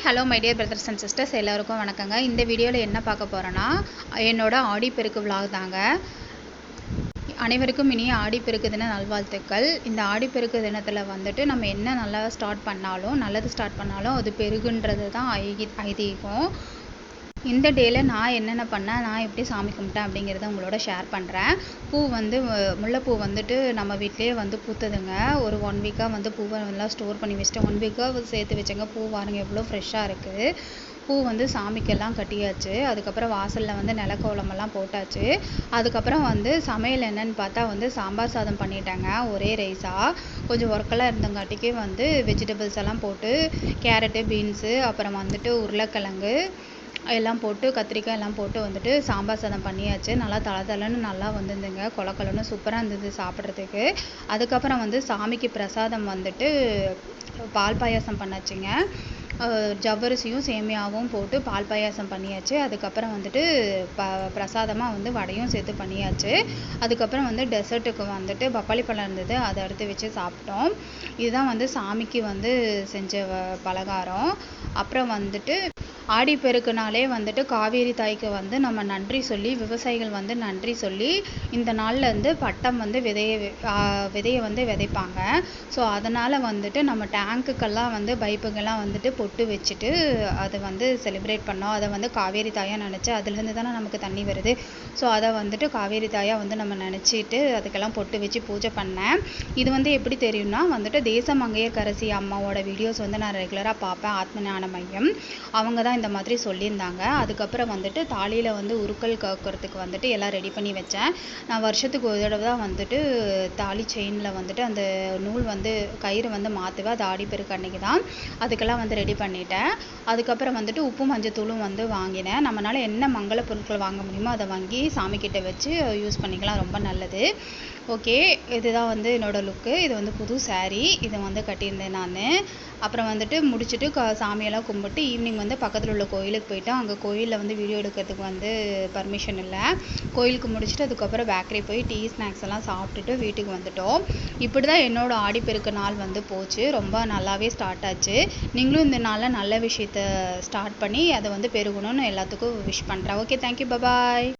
Hello my dear brothers and sisters, எல்லாருக்கும் வணக்கங்க. இந்த வீடியோவில் என்ன பார்க்க போகிறோன்னா, என்னோட ஆடிப்பெருக்கு விலாக் தாங்க. அனைவருக்கும் இனிய ஆடிப்பெருக்கு தின நல்வாழ்த்துக்கள். இந்த ஆடிப்பெருக்கு தினத்தில் வந்துட்டு நம்ம என்ன நல்லா நல்லது ஸ்டார்ட் பண்ணாலும் அது பெருகுன்றது தான் ஐதீகம். இந்த டேயில் நான் என்னென்ன பண்ணேன், நான் எப்படி சாமி கும்பிட்டேன் அப்படிங்கிறத உங்களோட ஷேர் பண்ணுறேன். முல்லைப்பூ வந்துட்டு நம்ம வீட்டிலேயே வந்து பூத்ததுங்க. ஒரு 1 வீக்காக வந்து பூவை நல்லா ஸ்டோர் பண்ணி வச்சுட்டு 1 வீக்காக சேர்த்து வச்சேங்க. பூ பாருங்க எவ்வளோ ஃப்ரெஷ்ஷாக இருக்குது. பூ வந்து சாமிக்கெல்லாம் கட்டியாச்சு. அதுக்கப்புறம் வாசலில் வந்து நிலக்கோலமெல்லாம் போட்டாச்சு. அதுக்கப்புறம் வந்து சமையல் என்னன்னு பார்த்தா வந்து சாம்பார் சாதம் பண்ணிட்டேங்க. ஒரே ரைஸாக கொஞ்சம் ஒர்க்கெல்லாம் இருந்தங்காட்டிக்கு வந்து வெஜிடபிள்ஸ் எல்லாம் போட்டு கேரட்டு, பீன்ஸு, அப்புறம் வந்துட்டு உருளைக்கிழங்கு எல்லாம் போட்டு கத்திரிக்காய் எல்லாம் போட்டு வந்துட்டு சாம்பார் சாதம் பண்ணியாச்சு. நல்லா தளன்னு நல்லா வந்துருந்துங்க. கொலன்னு சூப்பராக இருந்தது சாப்பிட்றதுக்கு. அதுக்கப்புறம் வந்து சாமிக்கு பிரசாதம் வந்துட்டு பால் பாயாசம் பண்ணாச்சுங்க. ஜவ்வரிசியும் சேமியாவும் போட்டு பால் பாயாசம் பண்ணியாச்சு. அதுக்கப்புறம் வந்துட்டு பிரசாதமாக வந்து வடையும் சேர்த்து பண்ணியாச்சு. அதுக்கப்புறம் வந்து டெசர்ட்டுக்கு வந்துட்டு பப்பாளி பழம் இருந்தது, அதை எடுத்து வச்சு சாப்பிட்டோம். இதுதான் வந்து சாமிக்கு வந்து செஞ்ச பலகாரம். அப்புறம் வந்துட்டு ஆடிப்பெருக்குனாலே வந்துட்டு காவேரி தாய்க்கு வந்து நம்ம நன்றி சொல்லி, விவசாயிகள் வந்து நன்றி சொல்லி இந்த நாளில் வந்து பட்டம் வந்து விதையை வந்து விதைப்பாங்க. ஸோ அதனால் வந்துட்டு நம்ம டேங்க்குக்கெல்லாம் வந்து பைப்புக்கெல்லாம் வந்துட்டு பொட்டு வச்சுட்டு அதை வந்து செலிப்ரேட் பண்ணோம். அதை வந்து காவேரி தாயாக நினச்சி, அதுலேருந்து தானே நமக்கு தண்ணி வருது. ஸோ அதை வந்துட்டு காவேரி தாயாக வந்து நம்ம நினச்சிட்டு அதுக்கெல்லாம் பொட்டு வச்சு பூஜை பண்ணேன். இது வந்து எப்படி தெரியும்னா வந்துட்டு தேசமங்கையர்கரசி அம்மாவோட வீடியோஸ் வந்து நான் ரெகுலராக பார்ப்பேன். ஆத்ம ஞான மையம் அவங்க தான் இந்த மாதிரி சொல்லியிருந்தாங்க. அதுக்கப்புறம் வந்துட்டு தாலியில் வந்து உருக்கள் காக்கிறதுக்கு வந்துட்டு எல்லாம் ரெடி பண்ணி வச்சேன். நான் வருஷத்துக்கு ஒரு தடவை தான் வந்துட்டு தாலி செயினில் வந்துட்டு அந்த நூல் வந்து கயிறு வந்து மாற்றுவேன். அது ஆடிப்பெருக்கு அன்னைக்கு தான். அதுக்கெல்லாம் வந்து ரெடி பண்ணிட்டேன். அதுக்கப்புறம் வந்துட்டு உப்பு மஞ்சத்தூளும் வந்து வாங்கினேன். நம்மளால் என்ன மங்கள பொருட்கள் வாங்க முடியுமோ அதை வாங்கி சாமிக்கிட்ட வச்சு யூஸ் பண்ணிக்கலாம், ரொம்ப நல்லது. ஓகே, இதுதான் வந்து என்னோடய லுக்கு. இது வந்து புது சாரீ, இதை வந்து கட்டியிருந்தேன் நான். அப்புறம் வந்துட்டு முடிச்சுட்டு சாமியெல்லாம் கும்பிட்டு ஈவினிங் வந்து பக்கத்தில் உள்ள கோயிலுக்கு போயிட்டோம். அங்கே கோயிலில் வந்து வீடியோ எடுக்கிறதுக்கு வந்து பர்மிஷன் இல்லை. கோயிலுக்கு முடிச்சுட்டு அதுக்கப்புறம் பேக்கரி போய் டீ ஸ்நாக்ஸ் எல்லாம் சாப்பிட்டுட்டு வீட்டுக்கு வந்துட்டோம். இப்படி தான் என்னோட ஆடிப்பெருக்கு நாள் வந்து போச்சு. ரொம்ப நல்லாவே ஸ்டார்ட் ஆச்சு. நீங்களும் இந்த நாளில் நல்ல விஷயத்த ஸ்டார்ட் பண்ணி அதை வந்து பெருகணும்னு எல்லாத்துக்கும் விஷ் பண்ணுறேன். Okay, thank you, bye bye.